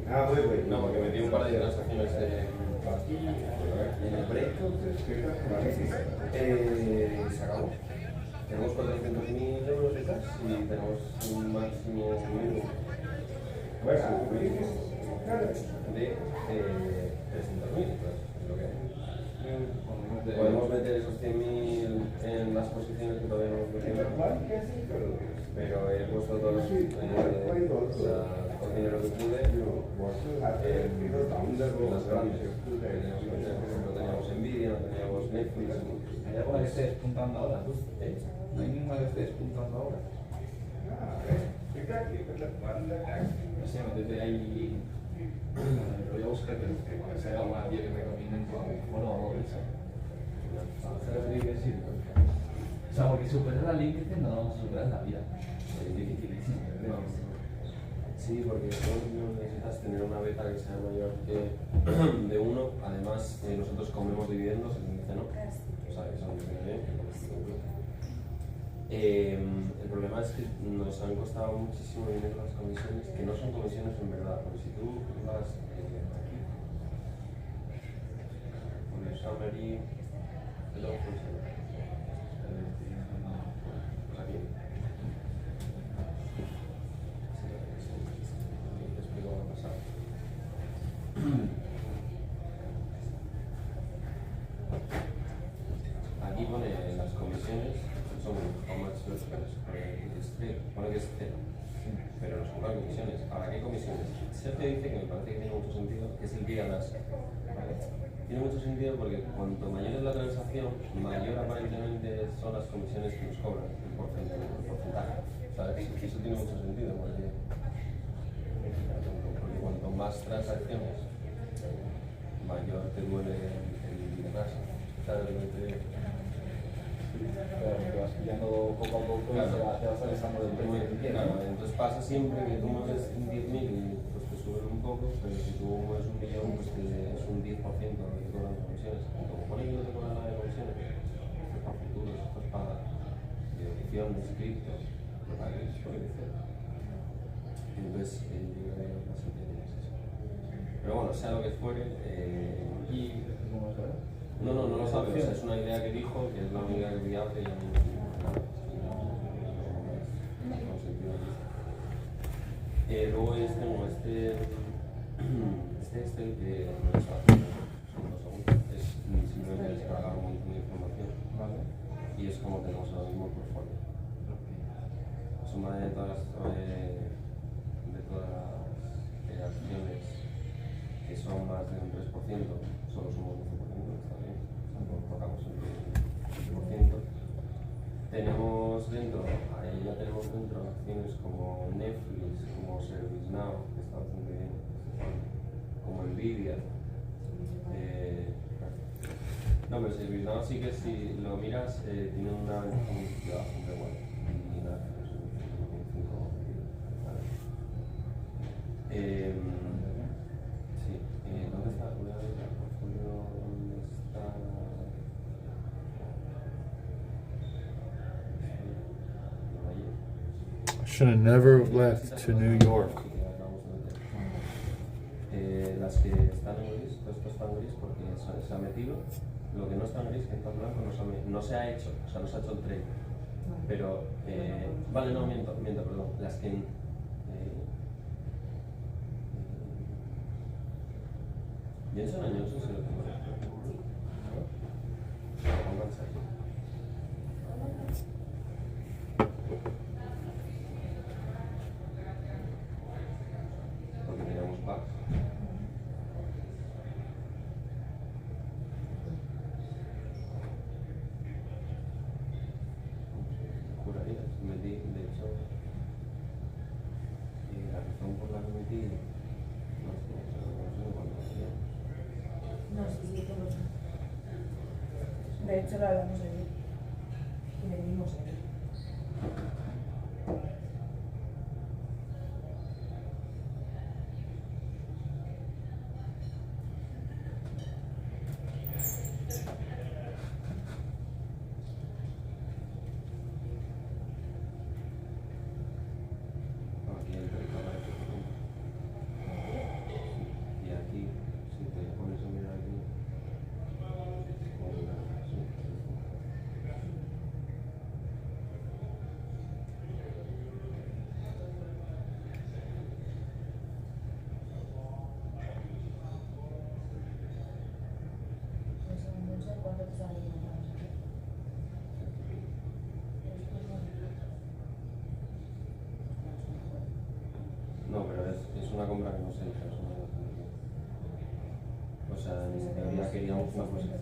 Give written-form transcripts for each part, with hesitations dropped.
No, porque metí un par de transacciones en el break. Se acabó. Tenemos 400.000 euros de cash y tenemos un máximo mínimo de 300.000. Pues, es lo que hay. Podemos meter esos 100.000 en las posiciones que todavía no hemos metido, pero he puesto todo el dinero que pude en las grandes. No teníamos Nvidia, no teníamos Netflix. ¿Hay alguna que esté despuntando ahora? ¿No hay ninguna que esté despuntando ahora? No sé, métete ahí. Voy a buscar que sea alguna tía que me recomienden con o eso. ¿Sabes lo que quiero decir? O sea, porque superar la límite no vamos a superar la vida. Es dificilísimo. Sí, porque no necesitas tener una beta que sea mayor que de 1. Además, nosotros comemos dividendos, el índice no. O sea, que son bien. El problema es que nos han costado muchísimo dinero las comisiones, que no son comisiones en verdad, porque si tú vas aquí, con el summary, ¿qué tengo funciona? Pues aquí. Te explico lo que ha pasado. Aquí pone las comisiones, son how much pone que es 0, pero nos cobran comisiones. Ahora, ¿qué comisiones? Sergio dice que me parece que tiene mucho sentido, que es el día las. ¿Vale? Tiene mucho sentido porque cuanto mayor es la transacción, mayor aparentemente son las comisiones que nos cobran, el porcentaje. ¿Sabes? Eso tiene mucho sentido, porque cuanto más transacciones, mayor te duele el dinero. ¿Sabes lo que te digo? Claro, que vas pillando poco a poco y te vas alejando del precio que quieres. Claro, entonces pasa siempre que tú mueves 10.000 y pues te suben un poco, pero si tú mueves 1.000.000, pues es un 10% de lo que te cobran las comisiones. Y como pone que no te cobran nada de comisiones, esto es para futuros, esto es para direcciones, criptos, lo que hay es por crecer. Entonces, yo creo que más sentido es eso. Pero bueno, sea lo que fuere, ¿Y cómo es ahora? No lo sabe, o sea, es una idea que dijo, que es la única que es viable y a mí no sentido. Luego tengo este que no es fácil, son 2 segundos, es simplemente descargar un montón de información, ¿vale? Y es como tenemos ahora mismo por portfolio. Suma de todas las acciones que son más de un 3%, solo somos un 12%, está bien, tocamos el 10%. Tenemos dentro, ahí ya tenemos dentro acciones como Netflix, como ServiceNow, que está bastante bien, como Nvidia. No, pero ServiceNow sí que si lo miras tiene una ventaja bastante buena. Y nada, pues un 5. Sí, ¿dónde está? Voy a ver el portfolio, ¿dónde está? I should have never left to New York. Las que están en gris, todo esto está en gris porque se ha metido. Lo que no está en gris, que está en blanco, no se ha hecho, o sea, no se ha hecho el trade. Pero, vale, no, miento, perdón. Las que Johnson & Johnson se lo tengo. Porque teníamos bugs. Juraría, metí, de hecho, la razón por la que metí, no sé cuánto hacía. No, sí, todos. De hecho, lo hablamos ayer. Y venimos ayer. Aquí el una compra que no se hizo, es una adquisición. O sea, en teoría queríamos una posición.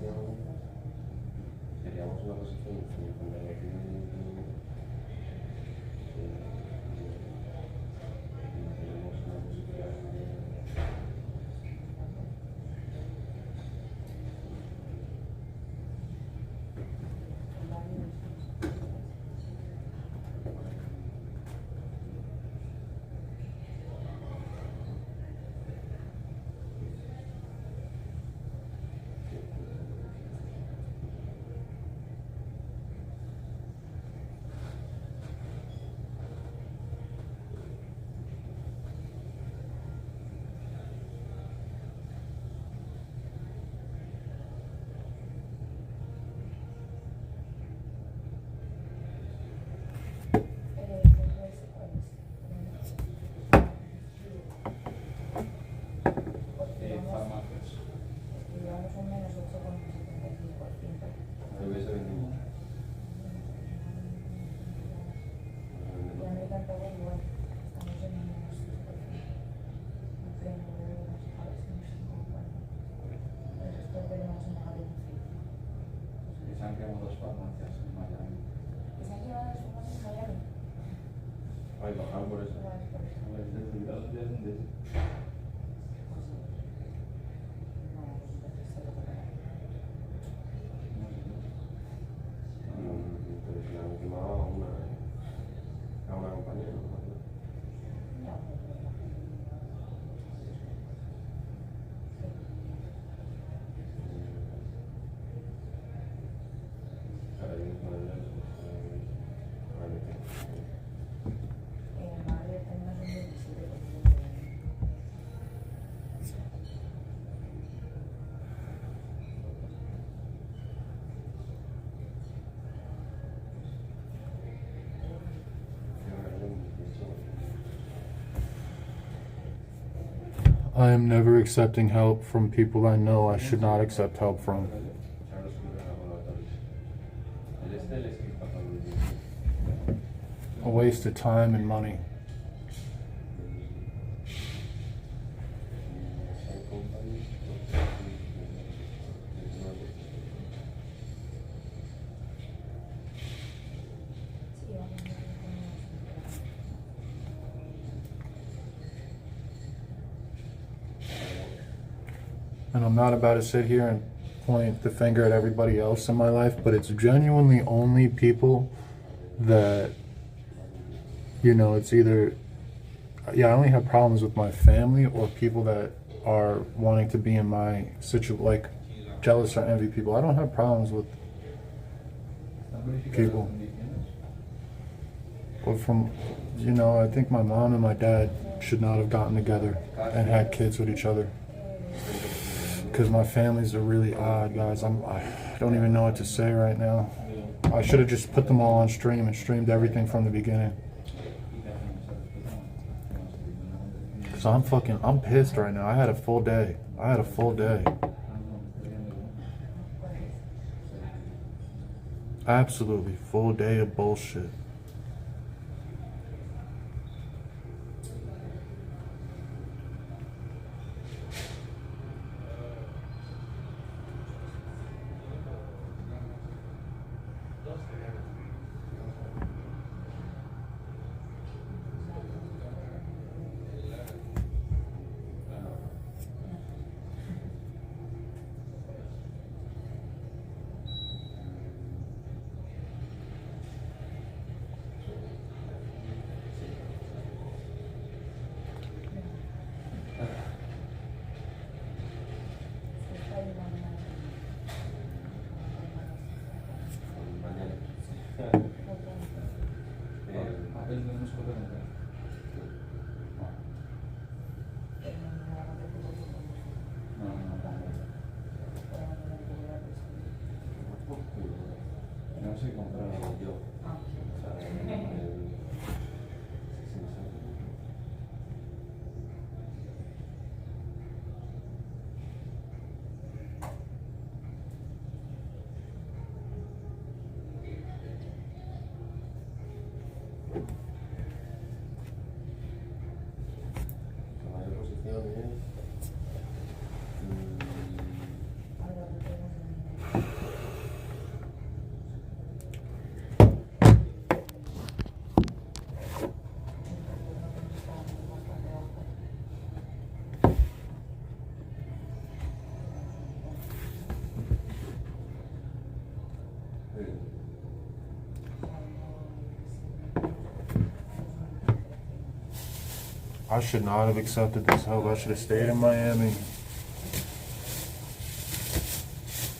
Queríamos una posición de 52.000. Tenemos una posición de. Farmacias. Llevamos un menos 8,75%. Lo hubiese vendido. Y a mí tampoco igual. Estamos en menos 8%. El resto tenemos en negativo. Y se han creado dos farmacias en Miami. ¿Y se han llevado las formas en Miami? Ay, bajaron por eso. Igual, por eso. A ver, desde Pero si la han quemado a una compañía, ¿no? Ahora hay un plan de En Madrid tenemos un 27%. I am never accepting help from people I know I should not accept help from. A waste of time and money. Sí, vamos a ver And I'm not about to sit here and point the finger at everybody else in my life, but it's genuinely only people that, you know, it's either, yeah, I only have problems with my family or people that are wanting to be in my situation, like jealous or envy people. I don't have problems with people. But from, you know, I think my mom and my dad should not have gotten together and had kids with each other. Because my families are really odd, guys. I don't even know what to say right now. I should have just put them all on stream and streamed everything from the beginning. So I'm pissed right now. I had a full day. Absolutely full day of bullshit. I should not have accepted this help. I should have stayed in Miami.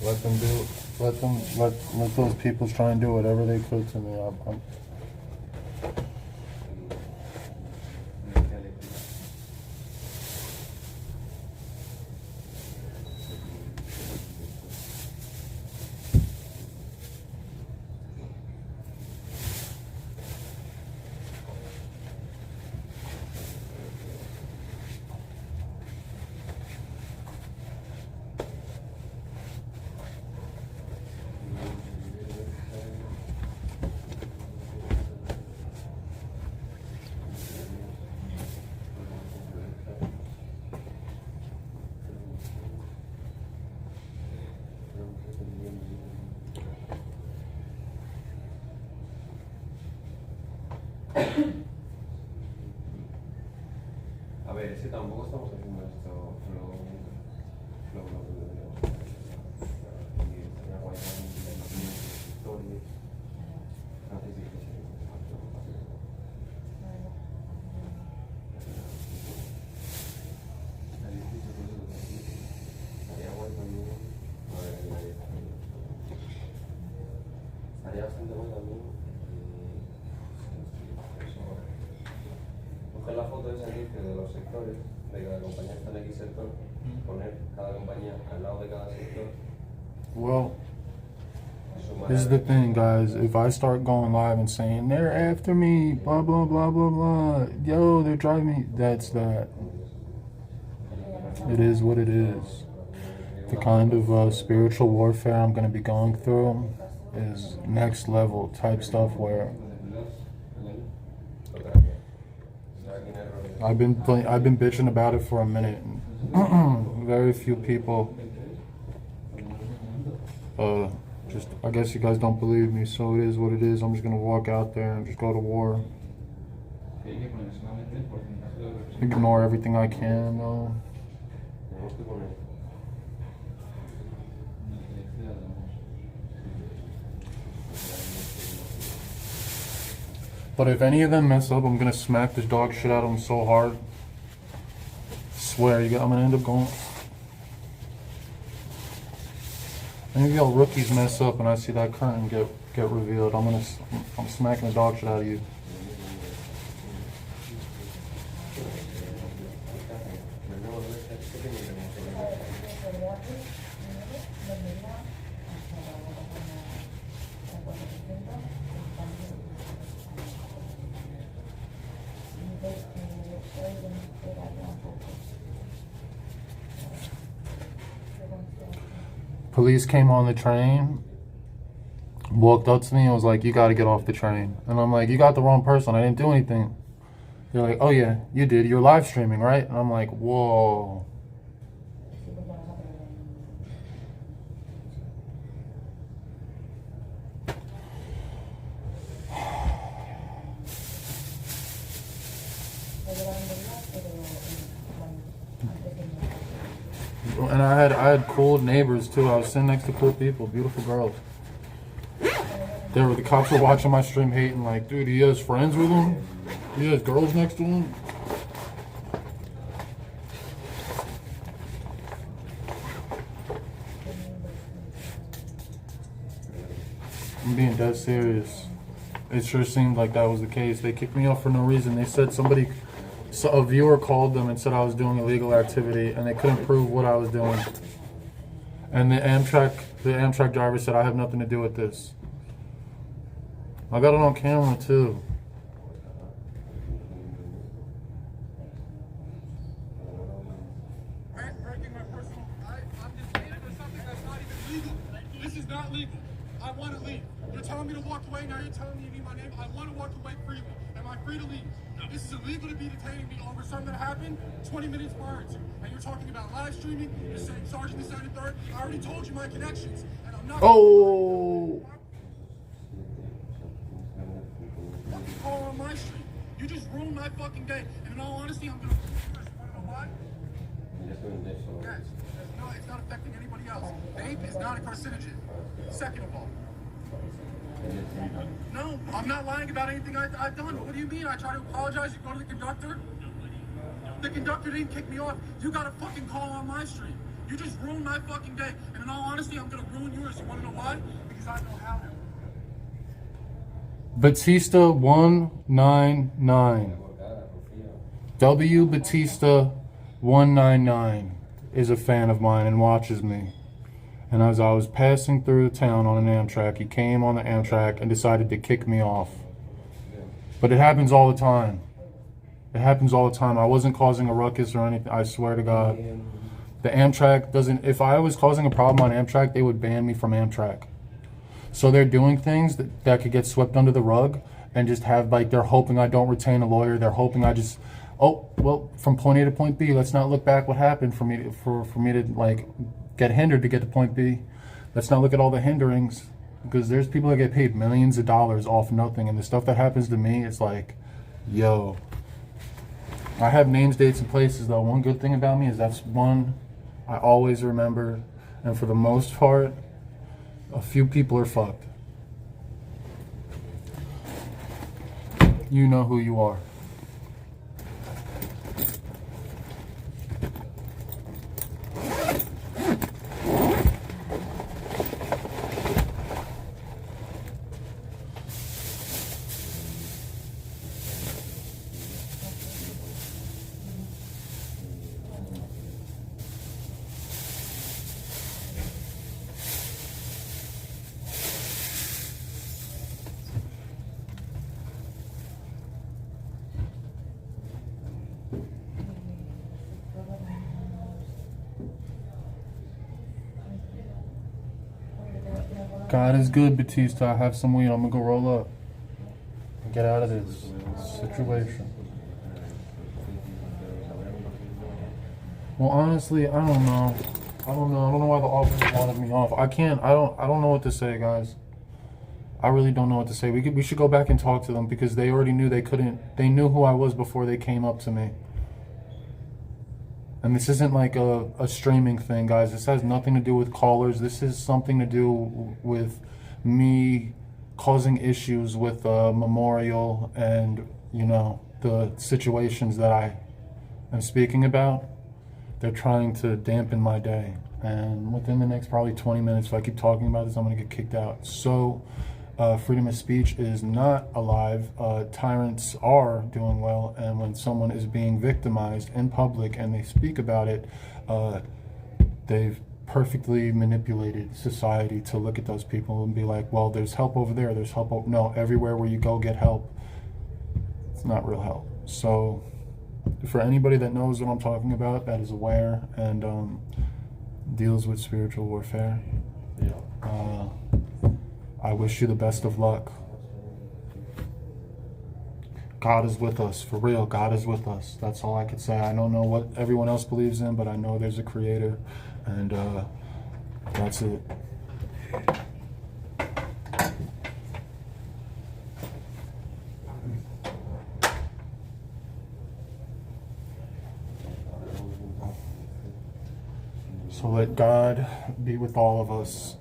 Let them do. Let those people try and do whatever they could to me. A ver, es que tampoco estamos haciendo esto lo que deberíamos hacer. Y estaría guay también historias antes de que se estaría guay también. A ver, estaría bastante guay también. Coger la foto de ese inicio de los sectores, de cada compañía está en X sector, poner cada compañía al lado de cada sector. Well, this is the thing, guys. If I start going live and saying they're after me, blah blah blah blah blah, yo, they're driving me. That's that. It is what it is. The kind of spiritual warfare I'm going to be going through is next level type stuff where I've been bitching about it for a minute. Very few people just, I guess you guys don't believe me, so it is what it is. I'm just gonna walk out there and just go to war. Ignore everything I can, though. But if any of them mess up, I'm gonna smack this dog shit out of them so hard. Swear, I'm gonna end up going. Any of y'all rookies mess up and I see that curtain get revealed, I'm smacking the dog shit out of you. Police came on the train, walked up to me and was like, "You gotta get off the train." And I'm like, "You got the wrong person, I didn't do anything." They're like, "Oh yeah, you did, you're live streaming, right?" And I'm like, whoa. And I had cool neighbors too. I was sitting next to cool people, beautiful girls. The cops were watching my stream hating, like, dude, he has friends with him? He has girls next to him? I'm being dead serious. It sure seemed like that was the case. They kicked me off for no reason. They said a viewer called them and said I was doing illegal activity, and they couldn't prove what I was doing. And the Amtrak driver said I have nothing to do with this. I got it on camera too. Breaking my personal. I'm just leaving for something that's not even legal. This is not legal. I want to leave. You're telling me to walk away. Now you're telling me you need my name. I want to walk away freely. Am I free to leave? This is illegal to be detaining me over something that happened 20 minutes prior to. And you're talking about live streaming. You're saying Sergeant the 73rd. I already told you my connections. And I'm not. Oh. Call on my stream. You just ruined my fucking day. And in all honesty, I'm gonna. You know why? Yes. No, it's not affecting anybody else. Vape is not a carcinogen. Second of all. No, I'm not lying about anything I've done. What do you mean? I try to apologize. You go to the conductor. The conductor didn't kick me off. You got a fucking call on my street. You just ruined my fucking day. And in all honesty, I'm gonna ruin yours. You wanna know why? Because I know how to. Batista 199. W Batista 199 is a fan of mine and watches me. And as I was passing through town on an Amtrak, he came on the Amtrak and decided to kick me off. But it happens all the time. It happens all the time. I wasn't causing a ruckus or anything, I swear to God. The Amtrak doesn't, if I was causing a problem on Amtrak, they would ban me from Amtrak. So they're doing things that could get swept under the rug and just have, like, they're hoping I don't retain a lawyer. They're hoping I just, oh, well, from point A to point B, let's not look back what happened for me to like, get hindered to get to point B. Let's not look at all the hinderings, because there's people that get paid millions of dollars off nothing, and the stuff that happens to me, it's like, yo. I have names, dates, and places, though. One good thing about me is that's one I always remember, and for the most part, a few people are fucked. You know who you are. God is good, Batista. I have some weed. I'm gonna go roll up and get out of this situation. Well, honestly, I don't know. I don't know why the officer wanted me off. I don't know what to say, guys. I really don't know what to say. We should go back and talk to them, because they already knew they knew who I was before they came up to me. And this isn't like a streaming thing, guys. This has nothing to do with callers. This is something to do with me causing issues with Memorial and, you know, the situations that I am speaking about. They're trying to dampen my day. And within the next probably 20 minutes, if I keep talking about this, I'm going to get kicked out. So freedom of speech is not alive. Tyrants are doing well, and when someone is being victimized in public and they speak about it, they've perfectly manipulated society to look at those people and be like, well, there's help over there, there's help over. No, everywhere where you go get help, it's not real help. So for anybody that knows what I'm talking about, that is aware and deals with spiritual warfare, I wish you the best of luck. God is with us, for real. God is with us. That's all I could say. I don't know what everyone else believes in, but I know there's a creator, and that's it. So let God be with all of us.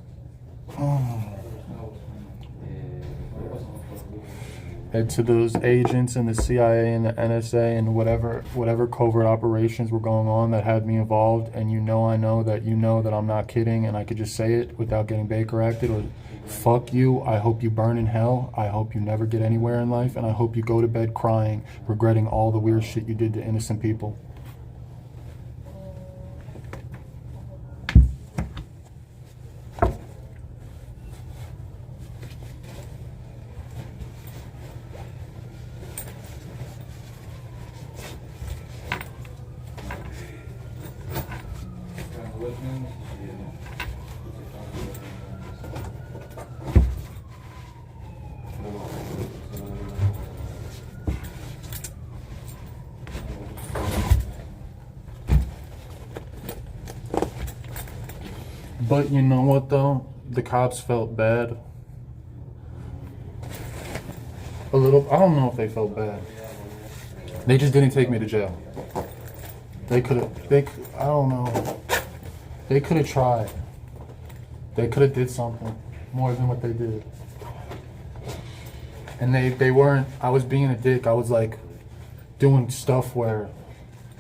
And to those agents in the CIA and the NSA and whatever covert operations were going on that had me involved, and I know that I'm not kidding, and I could just say it without getting Baker acted, or fuck you. I hope you burn in hell. I hope you never get anywhere in life, and I hope you go to bed crying, regretting all the weird shit you did to innocent people. But you know what though? The cops felt bad. A little. I don't know if they felt bad. They just didn't take me to jail. I don't know. They could have tried. They could have did something more than what they did. And they weren't. I was being a dick. I was like doing stuff where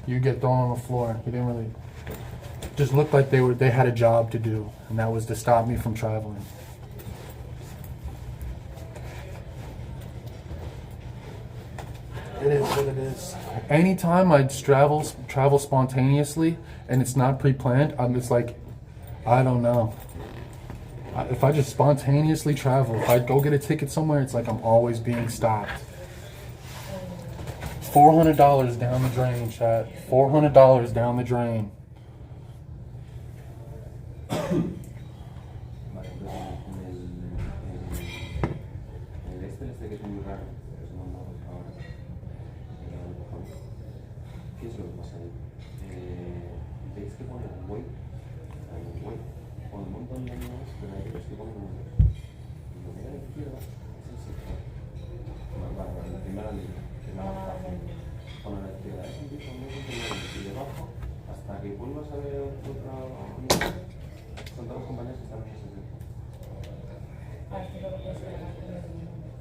You get thrown on the floor. You didn't really. Just looked like they had a job to do, and that was to stop me from traveling. It is what it is. Anytime I travel spontaneously and it's not pre-planned, I'm just like, I don't know. If I just spontaneously travel, if I go get a ticket somewhere, it's like I'm always being stopped. $400 down the drain, chat. $400 down the drain. Vale, entonces en el este que es muy raro, pero no vamos ahora. ¿Qué es lo que pasa ahí? ¿Veis que pone wait? Wait. Pone un montón de números, pero hay que pone números. Y lo que hay a la izquierda es el sector. Vale, la primera línea, que es la más fácil. Pone a la izquierda, es un tipo y debajo, hasta que vuelvas a ver otra. Son todos los compañeros que están en ese sector.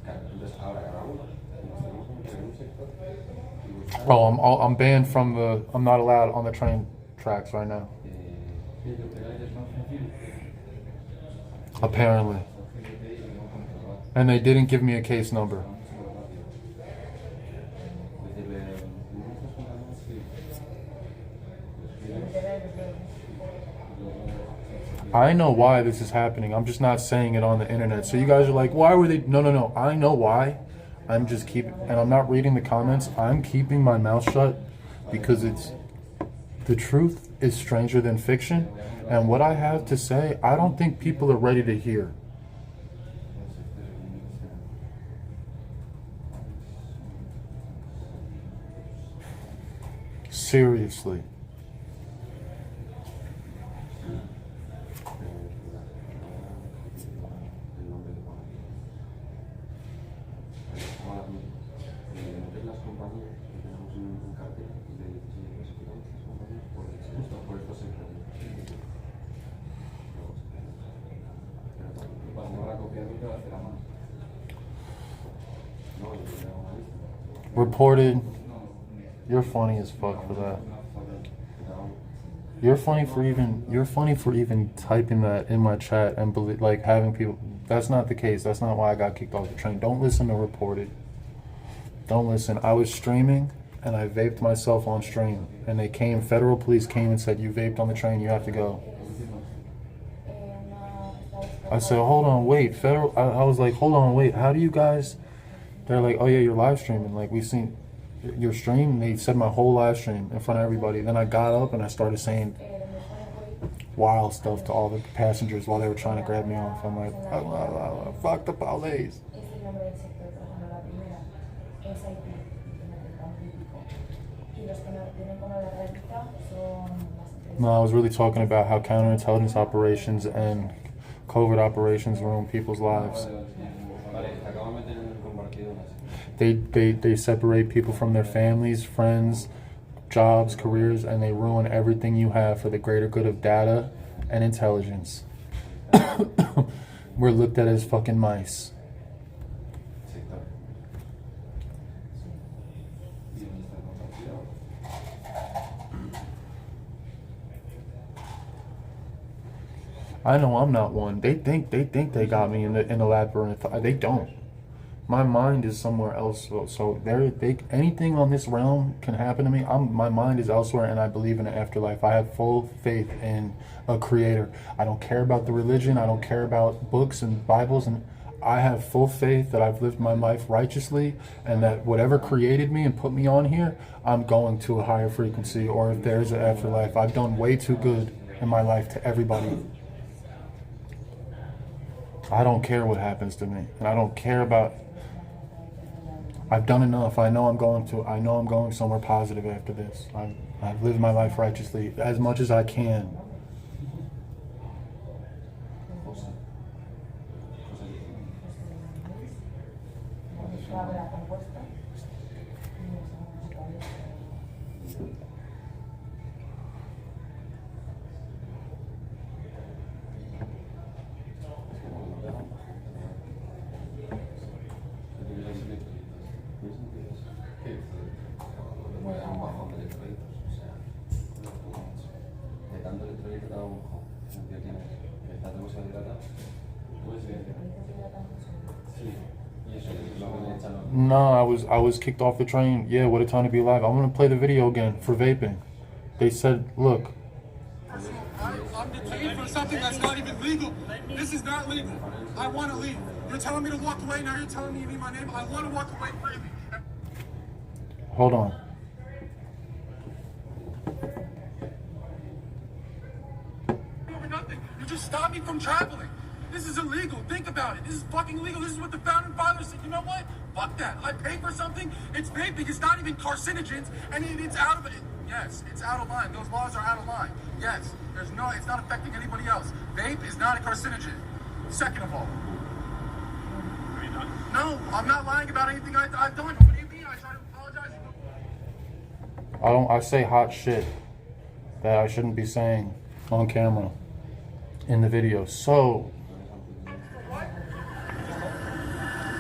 Claro, entonces ahora cada uno nos tenemos que meter en un sector y buscar. Oh, I'm banned from the. I'm not allowed on the train tracks right now. Apparently. And they didn't give me a case number. I know why this is happening. I'm just not saying it on the internet. So you guys are like, why were they? No. I know why. I'm just and I'm not reading the comments. I'm keeping my mouth shut because the truth is stranger than fiction. And what I have to say, I don't think people are ready to hear. Seriously. Reported. You're funny as fuck for that. You're funny for even typing that in my chat and like having people. That's not the case. That's not why I got kicked off the train. Don't listen to Reported. Don't listen. I was streaming and I vaped myself on stream, and federal police came and said, you vaped on the train, you have to go. I said, hold on, wait, I was like, hold on, wait, how do you guys, they're like, oh yeah, you're live streaming, like we seen your stream, and they said my whole live stream in front of everybody. Then I got up and I started saying wild stuff to all the passengers while they were trying to grab me off. I'm like, fuck the police. No, I was really talking about how counterintelligence operations and covert operations ruin people's lives. They separate people from their families, friends, jobs, careers, and they ruin everything you have for the greater good of data and intelligence. We're looked at as fucking mice. I know I'm not one. They think they got me in the labyrinth. They don't. My mind is somewhere else. So anything on this realm can happen to me. My mind is elsewhere, and I believe in an afterlife. I have full faith in a creator. I don't care about the religion. I don't care about books and Bibles, and I have full faith that I've lived my life righteously, and that whatever created me and put me on here, I'm going to a higher frequency. Or if there's an afterlife, I've done way too good in my life to everybody. I don't care what happens to me, and I don't care about. I've done enough. I know I'm going somewhere positive after this. I've lived my life righteously as much as I can. ¿La tenemos que hidratar? ¿Cómo se dice? Sí. Y eso es Lo que le echan los... No, I was kicked off the train. Yeah, what a time to be alive. I'm gonna play the video again for vaping. They said, look. I'm detained for something that's not even legal. This is not legal. I want to leave. You're telling me to walk away. Now you're telling me you need my name. I want to walk away freely. Hold on. Over nothing. You just stopped me from traveling. This is illegal. Think about it. This is fucking illegal. This is what the founding fathers said. You know what? Fuck that. I pay for something. It's vaping. It's not even carcinogens, and it's out of it. Yes, it's out of line. Those laws are out of line. Yes, it's not affecting anybody else. Vape is not a carcinogen. Second of all. No, I'm not lying about anything I've done. What do you mean? I try to apologize. I say hot shit that I shouldn't be saying on camera in the video. So, What?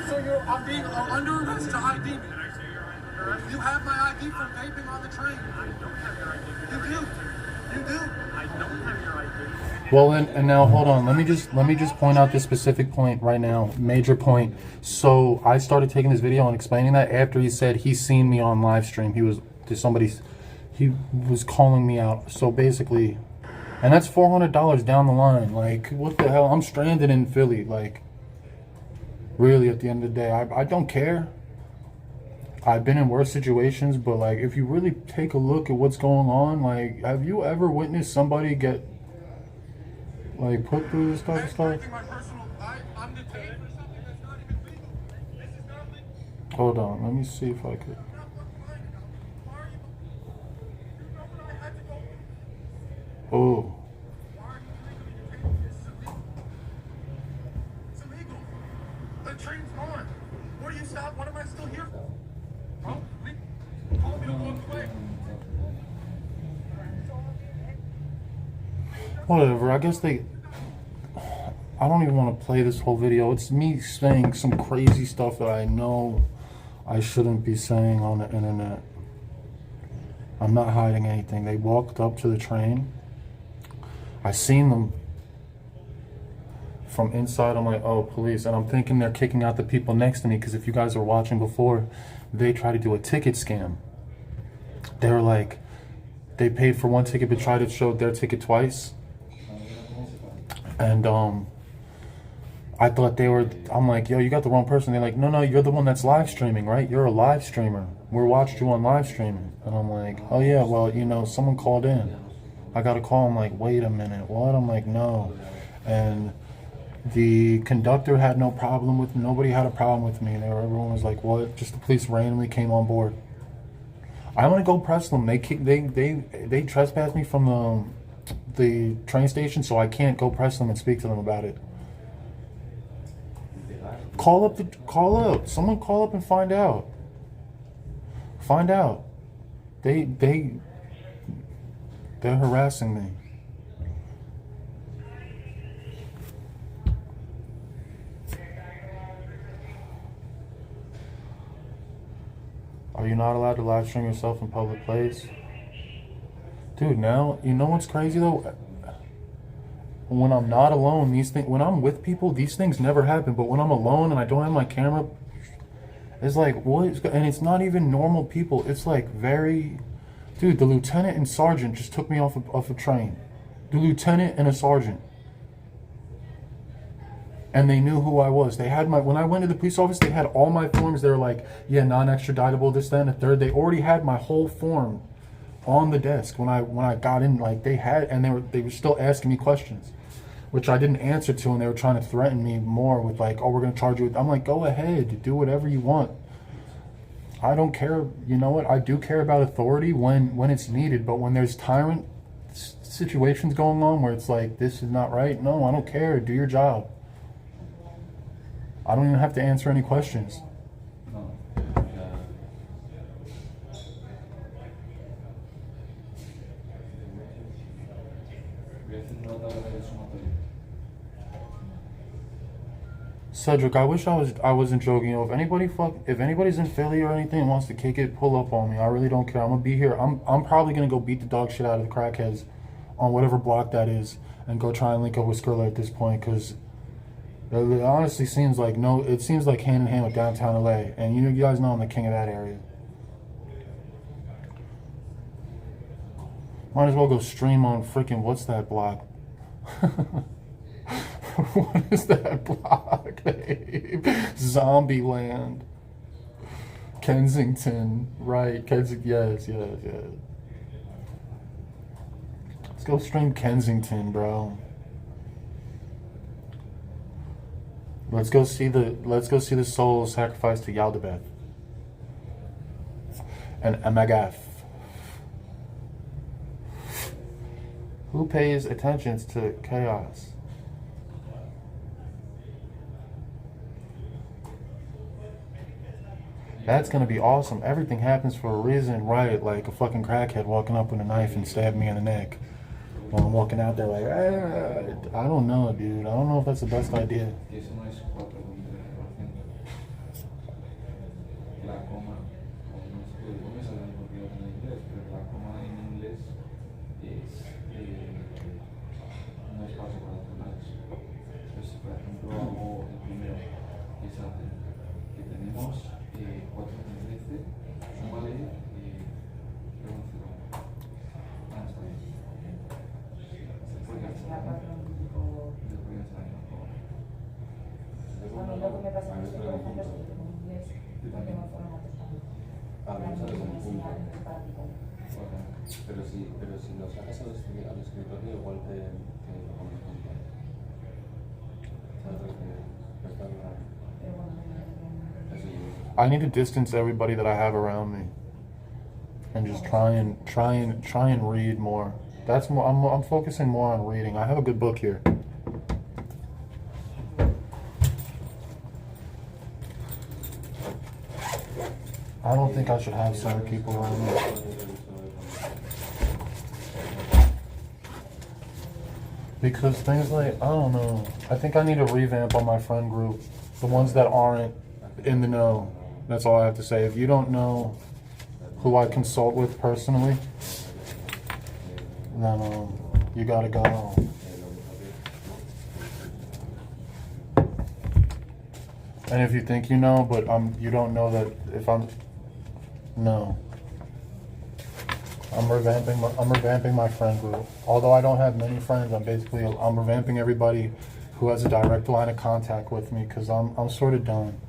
So I'm being under arrest to ID me. You have my ID from vaping on the train. I don't have your ID. You do. You do. I don't have your ID. well, and now hold on. Let me just point out this specific point right now. Major point. So I started taking this video and explaining that after he said he's seen me on live stream. He was calling me out. So basically, and that's $400 down the line. Like, what the hell? I'm stranded in Philly. Like, really, at the end of the day, I don't care. I've been in worse situations, but like, if you really take a look at what's going on, like, have you ever witnessed somebody get like put through this type of stuff? I'm detained for something that's not even legal. This is not legal. Hold on, let me see if I could. Oh, It's illegal. The train's on. What do you stop? What am I still here for? Huh? Call me to walk away. whatever. I guess I don't even want to play this whole video. It's me saying some crazy stuff that I know I shouldn't be saying on the internet. I'm not hiding anything. They walked up to the train. I seen them from inside. I'm like, oh, police. And I'm thinking they're kicking out the people next to me, because if you guys were watching before, they tried to do a ticket scam. They were like, they paid for one ticket but tried to show their ticket twice. And I thought I'm like, yo, you got the wrong person. They're like, no, you're the one that's live streaming, right? You're a live streamer. We watched you on live streaming. And I'm like, oh yeah, well, someone called in. I got a call. I'm like, wait a minute, what? I'm like, no. And the conductor had no problem with, nobody had a problem with me. Everyone was like, what? Just the police randomly came on board. I want to go press them. They trespassed me from the train station, so I can't go press them and speak to them about it. Call up. Someone call up and find out. They're harassing me. Are you not allowed to live stream yourself in public place? Dude, now, you know what's crazy though? When I'm not alone, when I'm with people, these things never happen. But when I'm alone and I don't have my camera, it's like, and it's not even normal people. It's like dude, the lieutenant and sergeant just took me off a train. The lieutenant and a sergeant. And they knew who I was. They had when I went to the police office, they had all my forms. They were like, yeah, non-extraditable, this, that, and the third. They already had my whole form on the desk when I got in. Like, they were still asking me questions, which I didn't answer to, and they were trying to threaten me more with like, oh, we're gonna charge you with. I'm like, go ahead, do whatever you want. I don't care. You know what? I do care about authority when it's needed, but when there's tyrant situations going on where it's like, this is not right. No, I don't care. Do your job. I don't even have to answer any questions. Cedric, I wish I wasn't joking. If anybody's in Philly or anything and wants to kick it, pull up on me. I really don't care. I'm gonna be here. I'm probably gonna go beat the dog shit out of the crackheads on whatever block that is. and go try and link up with Skrilla at this point, because it honestly seems like it seems like hand in hand with downtown LA, and you guys know I'm the king of that area. Might as well go stream on freaking, what's that block? What is that block name? Zombieland. Kensington, right? Kensington, yes. Let's go stream Kensington, bro. Let's go see the soul sacrifice to Yaldabeth and Amagath. Who pays attention to chaos? That's gonna be awesome. Everything happens for a reason, right? Like a fucking crackhead walking up with a knife and stabbing me in the neck while I'm walking out there like, I don't know, dude. I don't know if that's the best idea. A mí lo que me pasa es que, por ejemplo, si tengo inglés, no tengo forma de estar. Pero si lo sacas al escritorio, igual te lo pones con todo. ¿Sabes lo que está bien? I need to distance everybody that I have around me, and just try and read more. That's more. I'm focusing more on reading. I have a good book here. I don't think I should have so many people around me. Because things like, I don't know. I think I need to revamp on my friend group. The ones that aren't in the know. That's all I have to say. If you don't know who I consult with personally, then you gotta go. And if you think you know, but you don't know that if no. I'm revamping my friend group. Although I don't have many friends, I'm revamping everybody who has a direct line of contact with me, because I'm sort of done.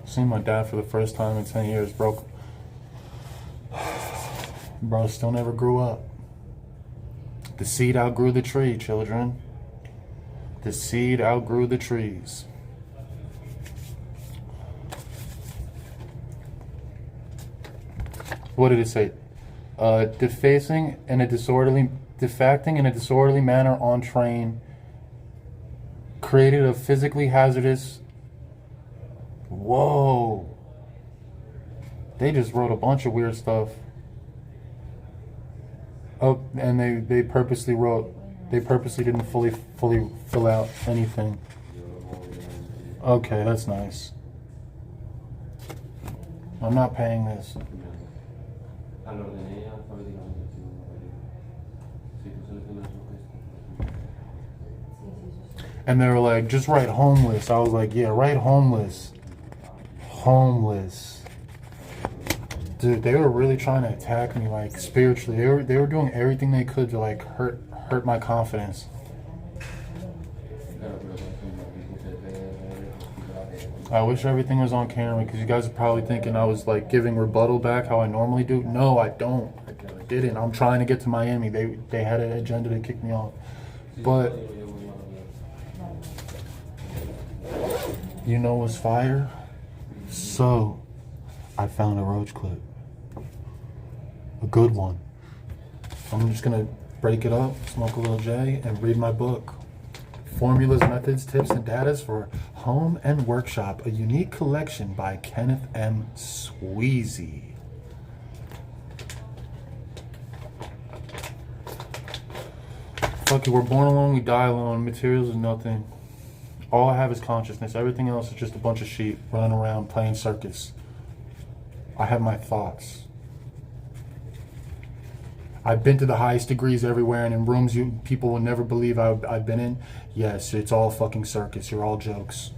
Seeing my dad for the first time in 10 years, bro. Bro still never grew up. The seed outgrew the tree, children. The seed outgrew the trees. What did it say? Defacting in a disorderly manner on train created a physically hazardous. Whoa. They just wrote a bunch of weird stuff. Oh, and they purposely didn't fully fill out anything. Okay, that's nice. I'm not paying this. And they were like, just write homeless. I was like, yeah, write homeless. Homeless. Dude, they were really trying to attack me, like, spiritually. They were doing everything they could to, like, hurt my confidence. I wish everything was on camera, because you guys are probably thinking I was, like, giving rebuttal back how I normally do. No, I don't. I didn't. I'm trying to get to Miami. They had an agenda to kick me off. But you know what's fire? So I found a roach clip. A good one. I'm just gonna break it up, smoke a little J, and read my book. Formulas, Methods, Tips, and Datas for Home and Workshop. A unique collection by Kenneth M. Sweezy. Fuck it, we're born alone, we die alone. Materials is nothing. All I have is consciousness. Everything else is just a bunch of sheep running around playing circus. I have my thoughts. I've been to the highest degrees everywhere, and in rooms people will never believe I've been in. Yes, it's all fucking circus. You're all jokes.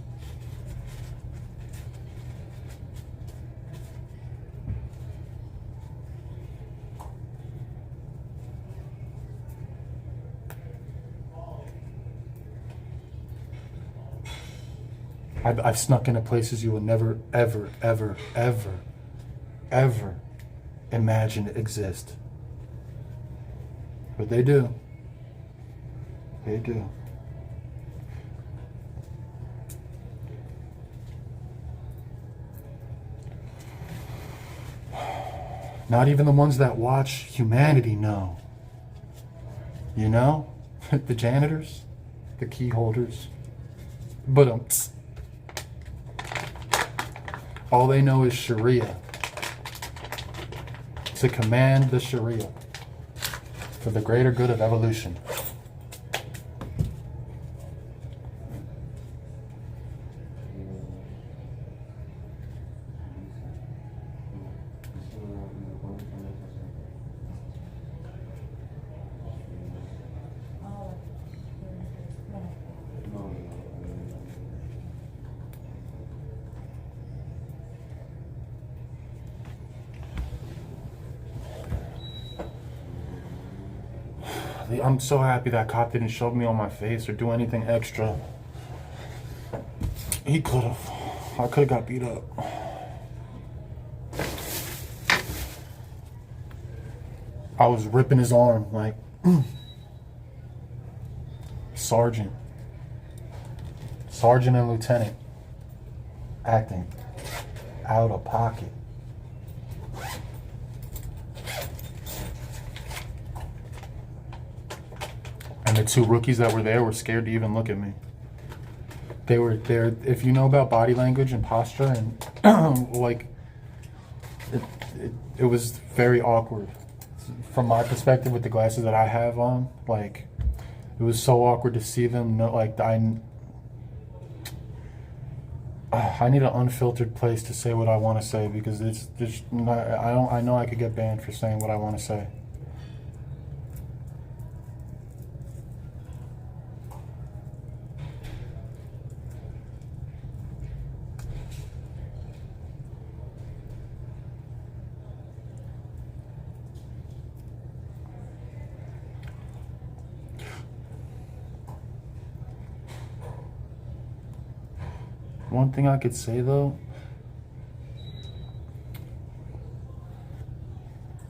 I've snuck into places you would never, ever, ever, ever, ever imagine exist. But they do. They do. Not even the ones that watch humanity know. You know? The janitors, the key holders. But all they know is Sharia. To command the Sharia for the greater good of evolution. I'm so happy that cop didn't shove me on my face or do anything extra. He could have. I could have got beat up. I was ripping his arm like sergeant and lieutenant acting out of pocket. And the two rookies that were there were scared to even look at me. They were there. If you know about body language and posture, and like, it was very awkward. From my perspective, with the glasses that I have on, like, it was so awkward to see them. Like, I need an unfiltered place to say what I want to say, because it's just not, I know I could get banned for saying what I want to say. One thing I could say though,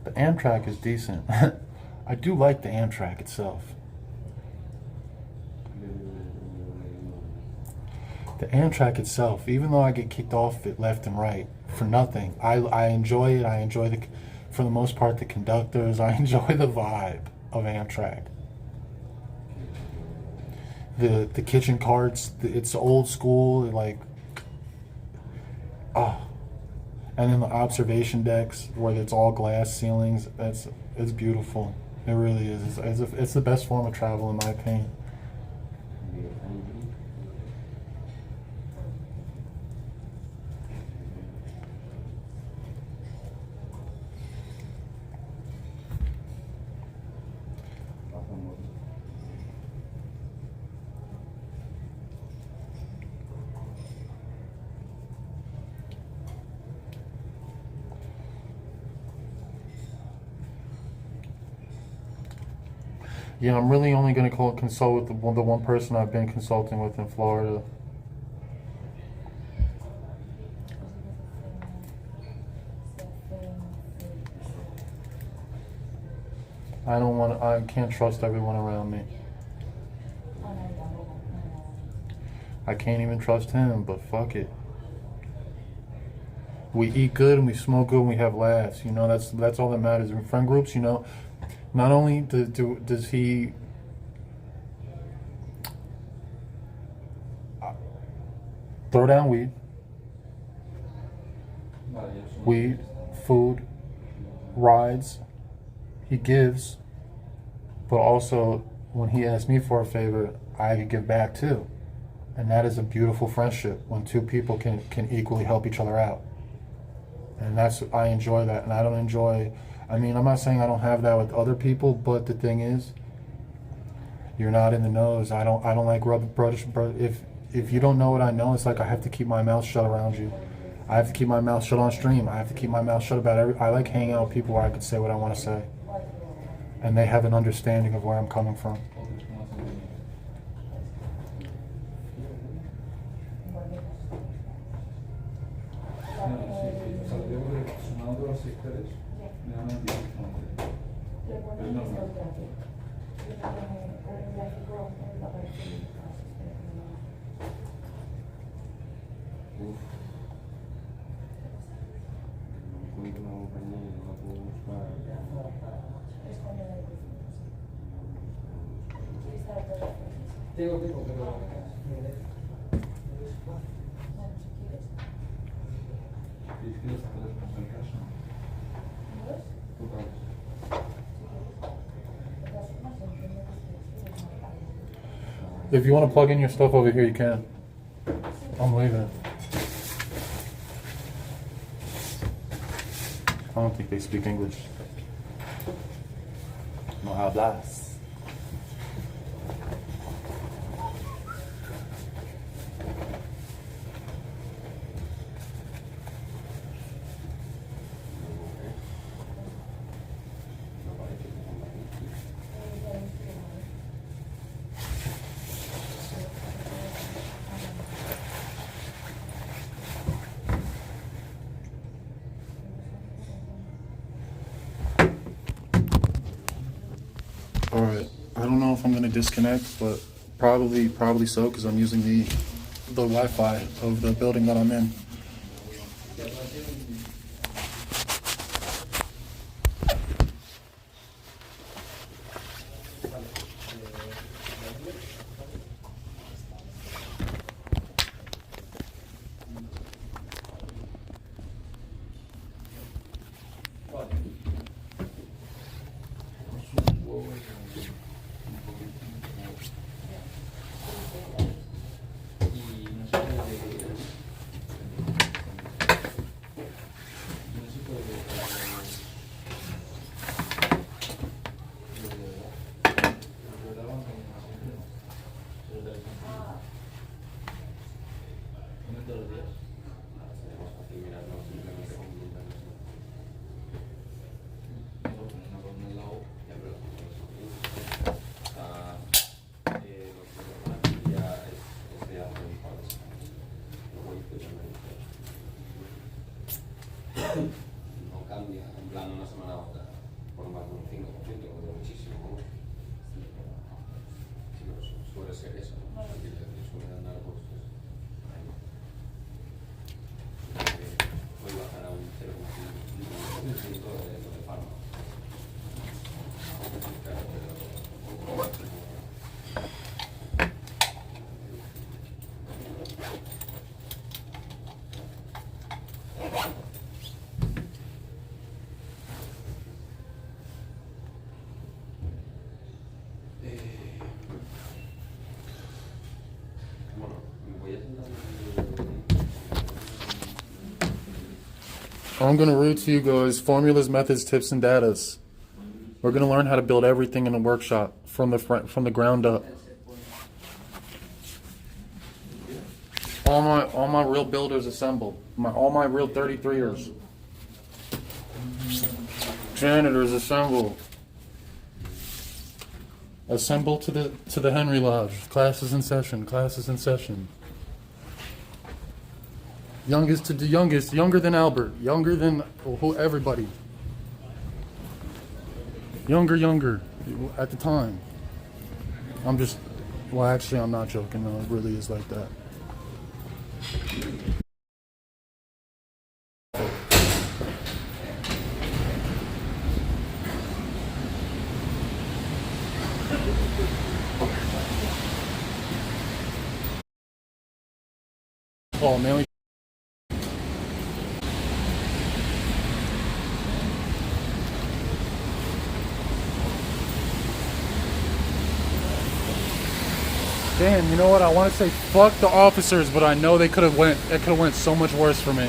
the Amtrak is decent. I do like the Amtrak itself. The Amtrak itself, even though I get kicked off it left and right for nothing, I enjoy it. I enjoy for the most part, the conductors. I enjoy the vibe of Amtrak. The kitchen carts, it's old school, like, and then the observation decks where it's all glass ceilings. It's beautiful. It really is. It's the best form of travel in my opinion. Yeah, I'm really only going to consult with the one person I've been consulting with in Florida. I can't trust everyone around me. I can't even trust him, but fuck it. We eat good and we smoke good and we have laughs. You know, that's all that matters. In friend groups, you know, not only does he throw down weed, food, rides, he gives, but also when he asks me for a favor, I can give back too. And that is a beautiful friendship when two people can equally help each other out. And I enjoy that. And I don't enjoy, I mean, I'm not saying I don't have that with other people, but the thing is, you're not in the knows. I don't like rubbing brothers. If you don't know what I know, it's like I have to keep my mouth shut around you. I have to keep my mouth shut on stream. I have to keep my mouth shut about I like hanging out with people where I can say what I want to say. And they have an understanding of where I'm coming from. Sumando los sectores, me dan un diferente. Es normal. Una compañía no puedo buscar. Tengo, pero... ¿Quieres que el caso? If you want to plug in your stuff over here, you can. I'm leaving. I don't think they speak English. No hablas. All right. I don't know if I'm gonna disconnect, but probably so, because I'm using the Wi-Fi of the building that I'm in. No cambia, en plan una semana a otra, por más de un 5%, o muchísimo. Sí, pero suele ser eso, ¿no? Suele andar pues voy a bajar a un 0,5% de farma. Claro, pero I'm going to read to you guys formulas, methods, tips, and datas. We're going to learn how to build everything in a workshop from the ground up. All my real builders assemble. All my real 33ers. Janitors assemble. Assemble to the Henry Lodge. Classes in session. Classes in session. Youngest to the youngest, younger than Albert, younger than everybody. Younger, at the time. Actually, I'm not joking, no, it really is like that. Oh, man. Damn, you know what? I want to say fuck the officers, but I know it could have went so much worse for me.